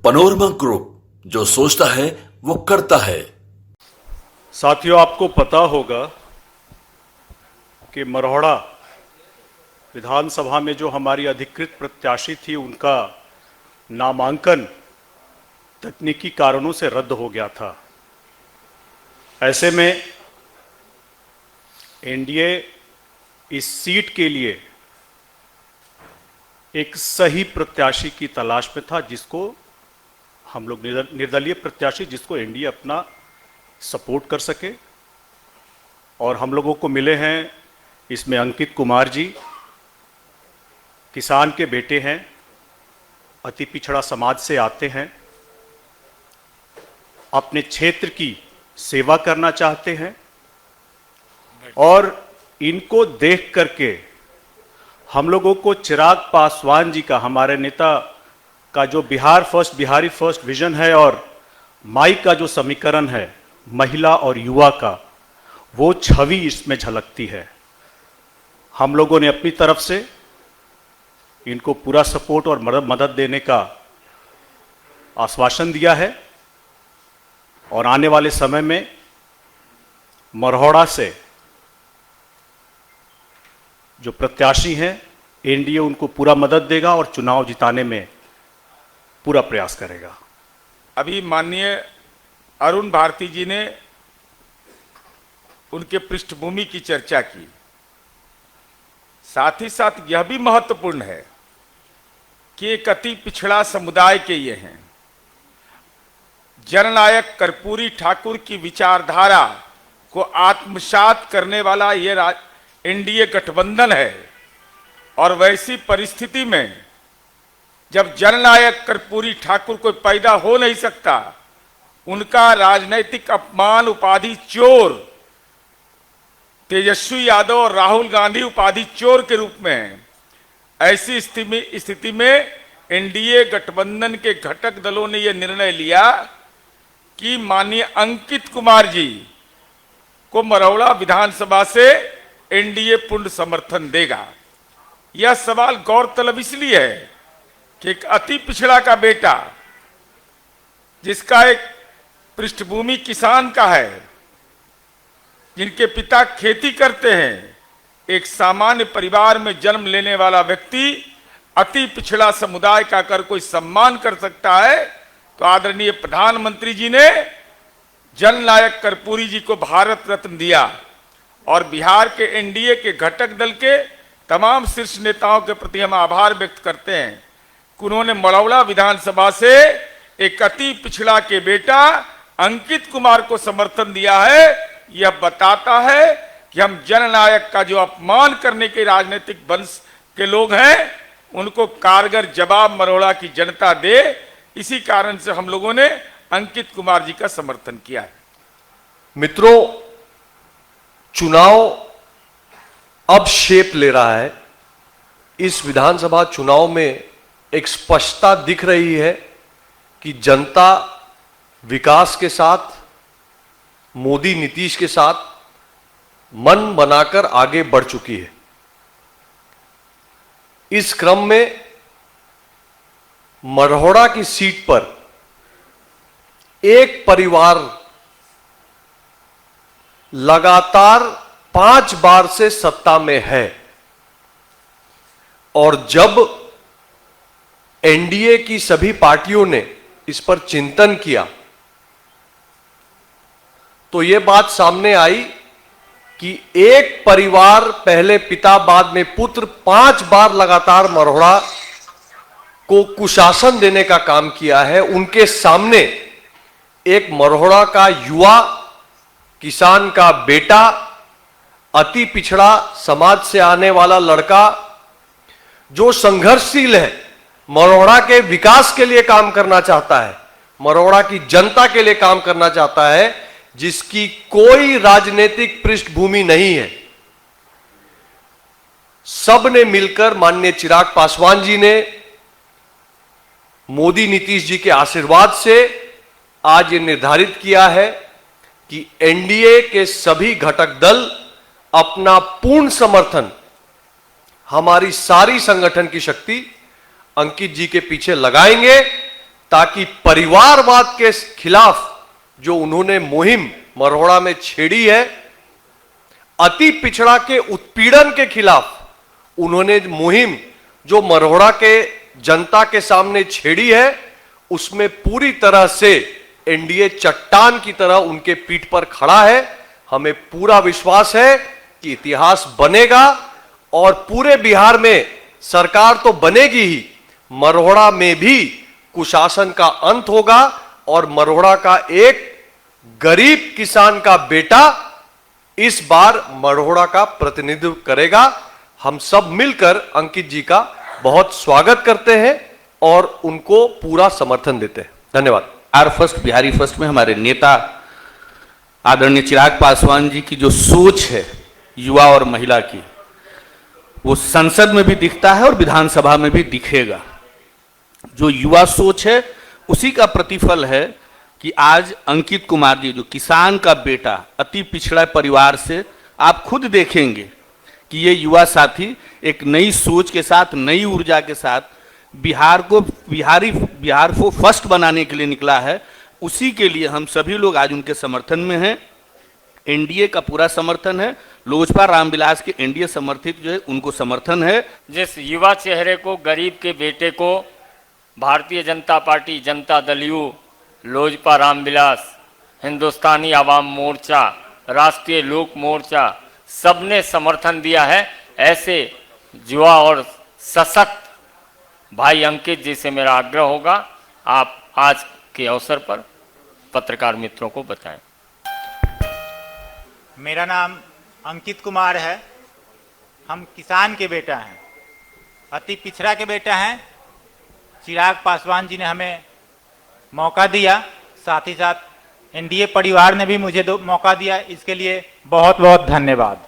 Panorama group, जो सोचता है वो करता है। साथियों, आपको पता होगा कि मरौड़ा विधानसभा में जो हमारी अधिकृत प्रत्याशी थी, उनका नामांकन तकनीकी कारणों से रद्द हो गया था। ऐसे में एनडीए इस सीट के लिए एक सही प्रत्याशी की तलाश में था, जिसको हम लोग निर्दलीय प्रत्याशी, जिसको एनडीए अपना सपोर्ट कर सके। और हम लोगों को मिले हैं इसमें अंकित कुमार जी, किसान के बेटे हैं, अति पिछड़ा समाज से आते हैं, अपने क्षेत्र की सेवा करना चाहते हैं। और इनको देख करके हम लोगों को चिराग पासवान जी का, हमारे नेता का जो बिहारी फर्स्ट विजन है, और माई का जो समीकरण है महिला और युवा का, वो छवि इसमें झलकती है। हम लोगों ने अपनी तरफ से इनको पूरा सपोर्ट और मदद देने का आश्वासन दिया है। और आने वाले समय में मरौड़ा से जो प्रत्याशी हैं, एनडीए उनको पूरा मदद देगा और चुनाव जिताने में पूरा प्रयास करेगा। अभी माननीय अरुण भारती जी ने उनके पृष्ठभूमि की चर्चा की। साथ ही साथ यह भी महत्वपूर्ण है कि एक अति पिछड़ा समुदाय के ये हैं। जननायक कर्पूरी ठाकुर की विचारधारा को आत्मसात करने वाला ये एनडीए गठबंधन है। और वैसी परिस्थिति में जब जननायक कर्पूरी ठाकुर कोई पैदा हो नहीं सकता, उनका राजनैतिक अपमान उपाधि चोर तेजस्वी यादव और राहुल गांधी उपाधि चोर के रूप में है। ऐसी स्थिति में एनडीए गठबंधन के घटक दलों ने यह निर्णय लिया कि माननीय अंकित कुमार जी को मरौड़ा विधानसभा से एनडीए पूर्ण समर्थन देगा। यह सवाल गौरतलब इसलिए है कि एक अति पिछड़ा का बेटा, जिसका एक पृष्ठभूमि किसान का है, जिनके पिता खेती करते हैं, एक सामान्य परिवार में जन्म लेने वाला व्यक्ति अति पिछड़ा समुदाय का अगर कोई सम्मान कर सकता है, तो आदरणीय प्रधानमंत्री जी ने जननायक कर्पूरी जी को भारत रत्न दिया। और बिहार के एनडीए के घटक दल के तमाम शीर्ष नेताओं के प्रति हम आभार व्यक्त करते हैं कि उन्होंने मरौड़ा विधानसभा से एक अति पिछड़ा के बेटा अंकित कुमार को समर्थन दिया है। यह बताता है कि हम जननायक का जो अपमान करने के राजनीतिक वंश के लोग हैं, उनको कारगर जवाब मरौड़ा की जनता दे। इसी कारण से हम लोगों ने अंकित कुमार जी का समर्थन किया है। मित्रों, चुनाव अब शेप ले रहा है। इस विधानसभा चुनाव में एक स्पष्टता दिख रही है कि जनता विकास के साथ, मोदी नीतीश के साथ मन बनाकर आगे बढ़ चुकी है। इस क्रम में मरौड़ा की सीट पर एक परिवार लगातार 5 बार से सत्ता में है। और जब एनडीए की सभी पार्टियों ने इस पर चिंतन किया, तो यह बात सामने आई कि एक परिवार, पहले पिता बाद में पुत्र, 5 बार लगातार मरौड़ा को कुशासन देने का काम किया है। उनके सामने एक मरौड़ा का युवा, किसान का बेटा, अति पिछड़ा समाज से आने वाला लड़का, जो संघर्षशील है, मरौड़ा के विकास के लिए काम करना चाहता है, मरौड़ा की जनता के लिए काम करना चाहता है, जिसकी कोई राजनीतिक पृष्ठभूमि नहीं है। सब ने मिलकर माननीय चिराग पासवान जी ने, मोदी नीतीश जी के आशीर्वाद से आज ये निर्धारित किया है कि एनडीए के सभी घटक दल अपना पूर्ण समर्थन, हमारी सारी संगठन की शक्ति अंकित जी के पीछे लगाएंगे ताकि परिवारवाद के खिलाफ जो उन्होंने मुहिम मरोड़ा में छेड़ी है, अति पिछड़ा के उत्पीड़न के खिलाफ उन्होंने मुहिम जो मरोड़ा के जनता के सामने छेड़ी है, उसमें पूरी तरह से एनडीए चट्टान की तरह उनके पीठ पर खड़ा है। हमें पूरा विश्वास है कि इतिहास बनेगा और पूरे बिहार में सरकार तो बनेगी ही, मरोड़ा में भी कुशासन का अंत होगा और मरोड़ा का एक गरीब किसान का बेटा इस बार मरोड़ा का प्रतिनिधित्व करेगा। हम सब मिलकर अंकित जी का बहुत स्वागत करते हैं और उनको पूरा समर्थन देते हैं। धन्यवाद। बिहार फर्स्ट, बिहारी फर्स्ट में हमारे नेता आदरणीय चिराग पासवान जी की जो सोच है युवा और महिला की, वो संसद में भी दिखता है और विधानसभा में भी दिखेगा। जो युवा सोच है उसी का प्रतिफल है कि आज अंकित कुमार जी, जो किसान का बेटा, अति पिछड़ा परिवार से, आप खुद देखेंगे कि ये युवा साथी एक नई सोच के साथ, नई ऊर्जा के साथ बिहार को फर्स्ट बनाने के लिए निकला है। उसी के लिए हम सभी लोग आज उनके समर्थन में हैं। एनडीए का पूरा समर्थन है, लोजपा रामविलास के एनडीए समर्थित जो है उनको समर्थन है। जिस युवा चेहरे को, गरीब के बेटे को भारतीय जनता पार्टी, जनता दल यू, लोजपा रामविलास, हिंदुस्तानी आवाम मोर्चा, राष्ट्रीय लोक मोर्चा सबने समर्थन दिया है, ऐसे युवा और सशक्त भाई अंकित जी से मेरा आग्रह होगा, आप आज के अवसर पर पत्रकार मित्रों को बताएं। मेरा नाम अंकित कुमार है। हम किसान के बेटा हैं, अति पिछड़ा के बेटा हैं। चिराग पासवान जी ने हमें मौका दिया, साथ ही साथ एनडीए परिवार ने भी मुझे मौका दिया। इसके लिए बहुत बहुत धन्यवाद।